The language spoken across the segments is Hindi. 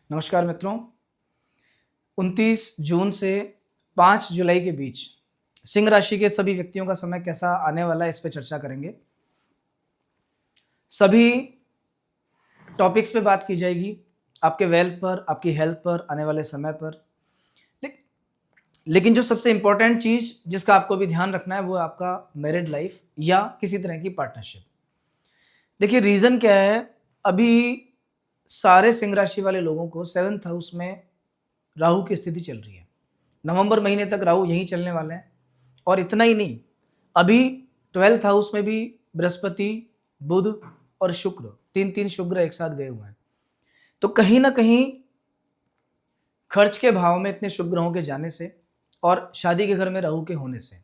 नमस्कार मित्रों। 29 जून से 5 जुलाई के बीच सिंह राशि के सभी व्यक्तियों का समय कैसा आने वाला है, इस पे चर्चा करेंगे। सभी टॉपिक्स पे बात की जाएगी, आपके वेल्थ पर, आपकी हेल्थ पर, आने वाले समय पर। लेकिन जो सबसे इंपॉर्टेंट चीज जिसका आपको भी ध्यान रखना है वो है आपका मैरिड लाइफ या किसी तरह की पार्टनरशिप। देखिए रीजन क्या है, अभी सारे सिंह राशि वाले लोगों को 7th हाउस में राहु की स्थिति चल रही है। नवंबर महीने तक राहु यहीं चलने वाले हैं। और इतना ही नहीं, अभी 12th हाउस में भी बृहस्पति, बुध और शुक्र, तीन तीन शुक्र एक साथ गए हुए हैं। तो कहीं ना कहीं खर्च के भाव में इतने शुभ ग्रहों के जाने से और शादी के घर में राहु के होने से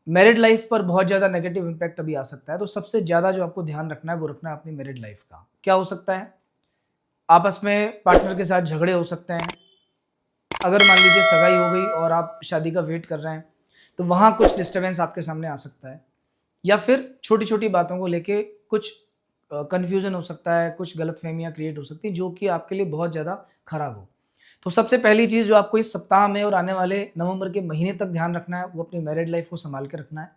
मैरिड लाइफ पर बहुत ज्यादा नेगेटिव इंपैक्ट अभी आ सकता है। तो सबसे ज्यादा जो आपको ध्यान रखना है वो रखना है अपनी मैरिड लाइफ का। क्या हो सकता है, आपस में पार्टनर के साथ झगड़े हो सकते हैं। अगर मान लीजिए सगाई हो गई और आप शादी का वेट कर रहे हैं तो वहां कुछ डिस्टर्बेंस आपके सामने आ सकता है, या फिर छोटी छोटी बातों को लेके कुछ कंफ्यूजन हो सकता है, कुछ गलतफहमियां क्रिएट हो सकती हैं जो कि आपके लिए बहुत ज़्यादा खराब हो। तो सबसे पहली चीज़ जो आपको इस सप्ताह में और आने वाले नवंबर के महीने तक ध्यान रखना है वो अपनी मैरिड लाइफ को संभाल के रखना है।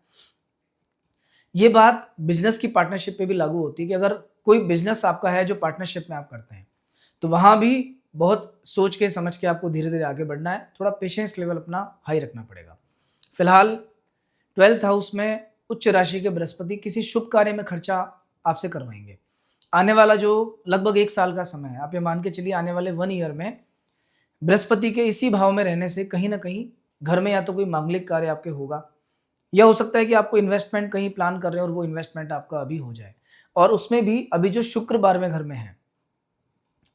ये बात बिजनेस की पार्टनरशिप पे भी लागू होती है कि अगर कोई बिजनेस आपका है जो पार्टनरशिप में आप करते हैं तो वहां भी बहुत सोच के समझ के आपको धीरे धीरे आगे बढ़ना है। थोड़ा पेशेंस लेवल अपना हाई रखना पड़ेगा। फिलहाल 12th हाउस में उच्च राशि के बृहस्पति किसी शुभ कार्य में खर्चा आपसे करवाएंगे। आने वाला जो लगभग 1 साल का समय है, आप ये मान के चलिए आने वाले 1 ईयर में बृहस्पति के इसी भाव में रहने से कहीं ना कहीं घर में या तो कोई मांगलिक कार्य आपके होगा, या हो सकता है कि आपको इन्वेस्टमेंट कहीं प्लान कर रहे हैं और वो इन्वेस्टमेंट आपका अभी हो जाए। और उसमें भी अभी जो शुक्र 12वें घर में है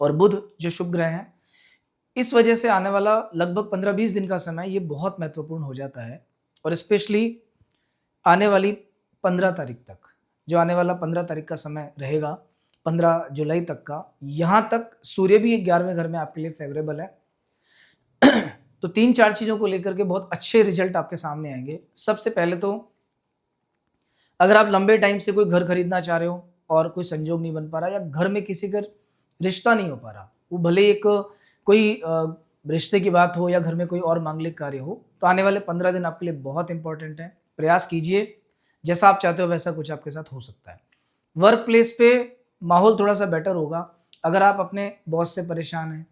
और बुध जो शुभ ग्रह है, इस वजह से आने वाला लगभग 15-20 दिन का समय ये बहुत महत्वपूर्ण हो जाता है। और स्पेशली आने वाली 15 तारीख तक, जो आने वाला 15 तारीख का समय रहेगा, 15 जुलाई तक का, यहाँ तक सूर्य भी 11वें घर में आपके लिए फेवरेबल है। तो 3-4 चीज़ों को लेकर के बहुत अच्छे रिजल्ट आपके सामने आएंगे। सबसे पहले तो अगर आप लंबे टाइम से कोई घर खरीदना चाह रहे हो और कोई संजोग नहीं बन पा रहा, या घर में किसी का रिश्ता नहीं हो पा रहा, वो भले एक कोई रिश्ते की बात हो या घर में कोई और मांगलिक कार्य हो, तो आने वाले 15 दिन आपके लिए बहुत इंपॉर्टेंट है। प्रयास कीजिए, जैसा आप चाहते हो वैसा कुछ आपके साथ हो सकता है। वर्क प्लेस पे माहौल थोड़ा सा बेटर होगा। अगर आप अपने बॉस से परेशान हैं,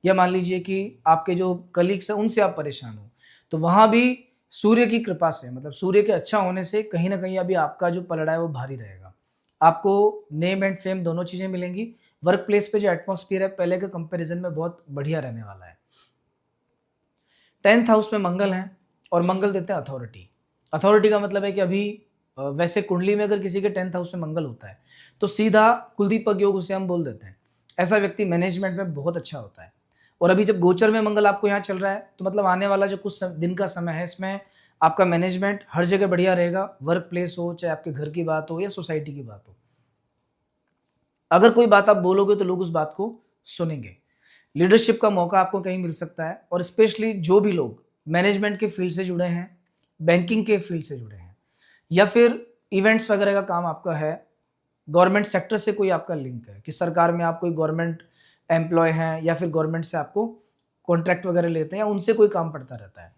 या मान लीजिए कि आपके जो कलीग्स हैं उनसे आप परेशान हो, तो वहाँ भी सूर्य की कृपा से, मतलब सूर्य के अच्छा होने से कहीं ना कहीं अभी आपका जो पलड़ा है वो भारी रहेगा। आपको नेम एंड फेम दोनों चीज़ें मिलेंगी। वर्क प्लेस पे जो एटमॉस्फेयर है पहले के कंपैरिजन में बहुत बढ़िया रहने वाला है। 10th हाउस में मंगल है और मंगल देते हैं अथॉरिटी। अथॉरिटी का मतलब है कि अभी वैसे कुंडली में अगर किसी के 10th हाउस में मंगल होता है तो सीधा कुलदीपक योग उसे हम बोल देते हैं। ऐसा व्यक्ति मैनेजमेंट में बहुत अच्छा होता है। और अभी जब गोचर में मंगल आपको यहाँ चल रहा है तो मतलब आने वाला जो कुछ दिन का समय है इसमें आपका मैनेजमेंट हर जगह बढ़िया रहेगा। वर्क प्लेस हो, चाहे आपके घर की बात हो या सोसाइटी की बात हो, अगर कोई बात आप बोलोगे तो लोग उस बात को सुनेंगे। लीडरशिप का मौका आपको कहीं मिल सकता है। और स्पेशली जो भी लोग मैनेजमेंट के फील्ड से जुड़े हैं, बैंकिंग के फील्ड से जुड़े हैं, या फिर इवेंट्स वगैरह का काम आपका है, गवर्नमेंट सेक्टर से कोई आपका लिंक है कि सरकार में आप कोई गवर्नमेंट एम्प्लॉय हैं या फिर गवर्नमेंट से आपको कॉन्ट्रैक्ट वगैरह लेते हैं या उनसे कोई काम पड़ता रहता है,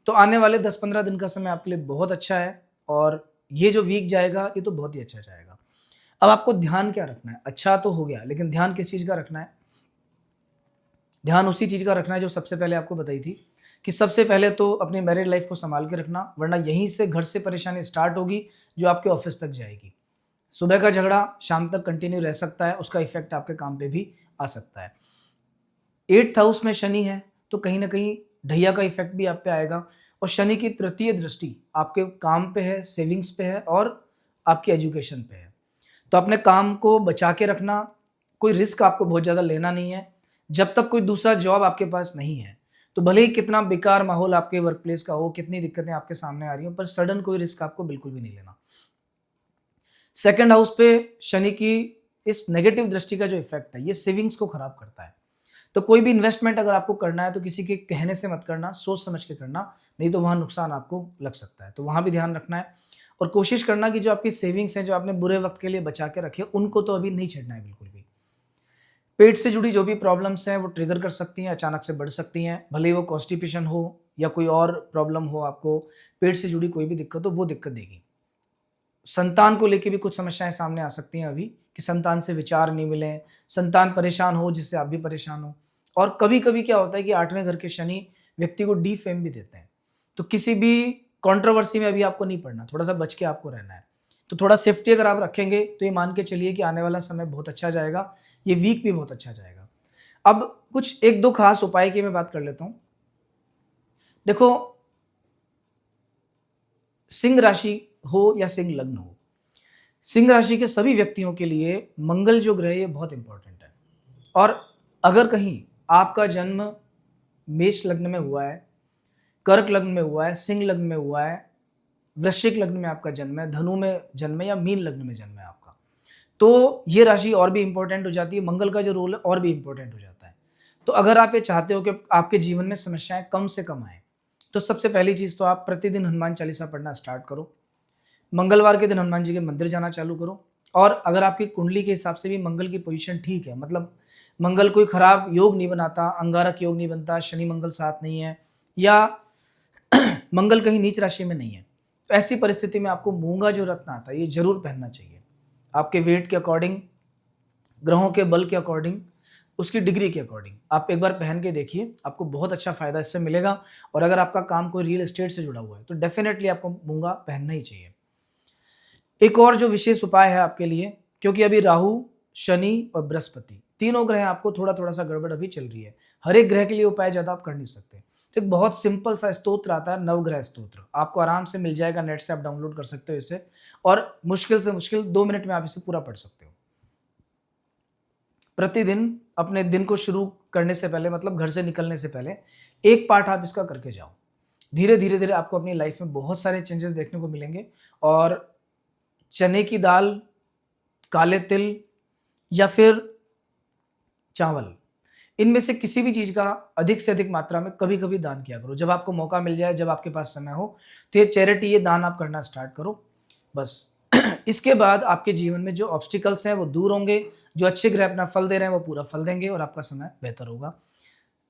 तो आने वाले 10-15 दिन का समय आपके लिए बहुत अच्छा है। और ये जो वीक जाएगा ये तो बहुत ही अच्छा जाएगा। अब आपको ध्यान क्या रखना है, अच्छा तो हो गया, लेकिन ध्यान किस चीज़ का रखना है? ध्यान उसी चीज़ का रखना है जो सबसे पहले आपको बताई थी कि सबसे पहले तो अपनी मैरिड लाइफ को संभाल के रखना, वरना यहीं से घर से परेशानी स्टार्ट होगी जो आपके ऑफिस तक जाएगी। सुबह का झगड़ा शाम तक कंटिन्यू रह सकता है, उसका इफेक्ट आपके काम पे भी आ सकता है। 8th हाउस में शनि है तो कहीं ना कहीं ढैया का इफेक्ट भी आप पे आएगा। और शनि की तृतीय दृष्टि आपके काम पे है, सेविंग्स पे है और आपकी एजुकेशन पे है। तो अपने काम को बचा के रखना, कोई रिस्क आपको बहुत ज़्यादा लेना नहीं है। जब तक कोई दूसरा जॉब आपके पास नहीं है तो भले ही कितना बेकार माहौल आपके वर्क प्लेस का हो, कितनी दिक्कतें आपके सामने आ रही हो, पर सडन कोई रिस्क आपको बिल्कुल भी नहीं लेना। 2nd हाउस पे शनि की इस नेगेटिव दृष्टि का जो इफेक्ट है ये सेविंग्स को खराब करता है। तो कोई भी इन्वेस्टमेंट अगर आपको करना है तो किसी के कहने से मत करना, सोच समझ के करना, नहीं तो वहां नुकसान आपको लग सकता है। तो वहां भी ध्यान रखना है और कोशिश करना कि जो आपकी सेविंग्स हैं, जो आपने बुरे वक्त के लिए बचा के रखे, उनको तो अभी नहीं छेड़ना है बिल्कुल भी। पेट से जुड़ी जो भी प्रॉब्लम्स हैं वो ट्रिगर कर सकती हैं, अचानक से बढ़ सकती हैं, भले ही वो कॉन्स्टिपेशन हो या कोई और प्रॉब्लम हो, आपको पेट से जुड़ी कोई भी दिक्कत हो, वो दिक्कत देगी। संतान को लेके भी कुछ समस्याएं सामने आ सकती हैं अभी, कि संतान से विचार नहीं मिले, संतान परेशान हो जिससे आप भी परेशान हो। और कभी कभी क्या होता है कि 8वें घर के शनि व्यक्ति को डीफेम भी देते हैं। तो किसी भी कंट्रोवर्सी में अभी आपको नहीं पड़ना, थोड़ा सा बच के आपको रहना है। तो थोड़ा सेफ्टी अगर आप रखेंगे तो ये मान के चलिए कि आने वाला समय बहुत अच्छा जाएगा, ये वीक भी बहुत अच्छा जाएगा। अब कुछ 1-2 खास उपाय की मैं बात कर लेता हूँ। देखो, सिंह राशि हो या सिंह लग्न हो, सिंह राशि के सभी व्यक्तियों के लिए मंगल जो ग्रह है ये बहुत इंपॉर्टेंट है। और अगर कहीं आपका जन्म मेष लग्न में हुआ है, कर्क लग्न में हुआ है, सिंह लग्न में हुआ है, वृश्चिक लग्न में आपका जन्म है, धनु में जन्म है या मीन लग्न में जन्म है आपका, तो ये राशि और भी इंपॉर्टेंट हो जाती है। मंगल का जो रोल है और भी इंपॉर्टेंट हो जाता है। तो अगर आप ये चाहते हो कि आपके जीवन में समस्याएं कम से कम आए, तो सबसे पहली चीज तो आप प्रतिदिन हनुमान चालीसा पढ़ना स्टार्ट करो। मंगलवार के दिन हनुमान जी के मंदिर जाना चालू करो। और अगर आपकी कुंडली के हिसाब से भी मंगल की पोजीशन ठीक है, मतलब मंगल कोई खराब योग नहीं बनाता, अंगारक योग नहीं बनता, शनि मंगल साथ नहीं है, या मंगल कहीं नीच राशि में नहीं है, तो ऐसी परिस्थिति में आपको मूंगा जो रत्न आता है ये जरूर पहनना चाहिए। आपके वेट के अकॉर्डिंग, ग्रहों के बल के अकॉर्डिंग, उसकी डिग्री के अकॉर्डिंग आप एक बार पहन के देखिए, आपको बहुत अच्छा फायदा इससे मिलेगा। और अगर आपका काम कोई रियल एस्टेट से जुड़ा हुआ है तो डेफिनेटली आपको मूंगा पहनना ही चाहिए। एक और जो विशेष उपाय है आपके लिए, क्योंकि अभी राहु, शनि और बृहस्पति तीनों ग्रह आपको थोड़ा थोड़ा सा गड़बड़ अभी चल रही है, हर एक ग्रह के लिए उपाय ज्यादा आप कर नहीं सकते। तो एक बहुत सिंपल सा स्तोत्र आता है, नवग्रह स्तोत्र, आपको आराम से मिल जाएगा, नेट से आप डाउनलोड कर सकते हो इसे, और मुश्किल से मुश्किल 2 मिनट में आप इसे पूरा पढ़ सकते हो। प्रतिदिन अपने दिन को शुरू करने से पहले, मतलब घर से निकलने से पहले, एक पाठ आप इसका करके जाओ। धीरे धीरे धीरे आपको अपनी लाइफ में बहुत सारे चेंजेस देखने को मिलेंगे। और चने की दाल, काले तिल या फिर चावल, इनमें से किसी भी चीज का अधिक से अधिक मात्रा में कभी कभी दान किया करो। जब आपको मौका मिल जाए, जब आपके पास समय हो, तो ये चैरिटी, ये दान आप करना स्टार्ट करो बस। इसके बाद आपके जीवन में जो ऑब्स्टिकल्स हैं वो दूर होंगे, जो अच्छे ग्रह अपना फल दे रहे हैं वो पूरा फल देंगे और आपका समय बेहतर होगा।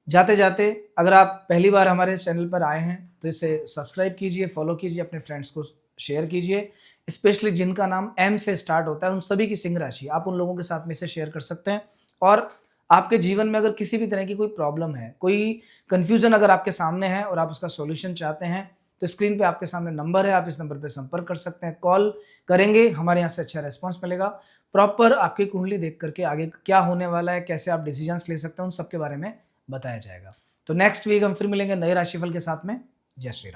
जाते जाते, अगर आप पहली बार हमारे चैनल पर आए हैं तो इसे सब्सक्राइब कीजिए, फॉलो कीजिए, अपने फ्रेंड्स को शेयर कीजिए। स्पेशली जिनका नाम एम से स्टार्ट होता है उन सभी की सिंह राशि, आप उन लोगों के साथ में इसे शेयर कर सकते हैं। और आपके जीवन में अगर किसी भी तरह की कोई प्रॉब्लम है, कोई कंफ्यूजन अगर आपके सामने है और आप उसका सॉल्यूशन चाहते हैं, तो स्क्रीन पे आपके सामने नंबर है, आप इस नंबर पे संपर्क कर सकते हैं। कॉल करेंगे, हमारे यहाँ से अच्छा रेस्पॉन्स मिलेगा। प्रॉपर आपकी कुंडली देख करके आगे क्या होने वाला है, कैसे आप डिसीजंस ले सकते हैं, उन सबके बारे में बताया जाएगा। तो नेक्स्ट वीक हम फिर मिलेंगे नए राशिफल के साथ में। जय श्री राम।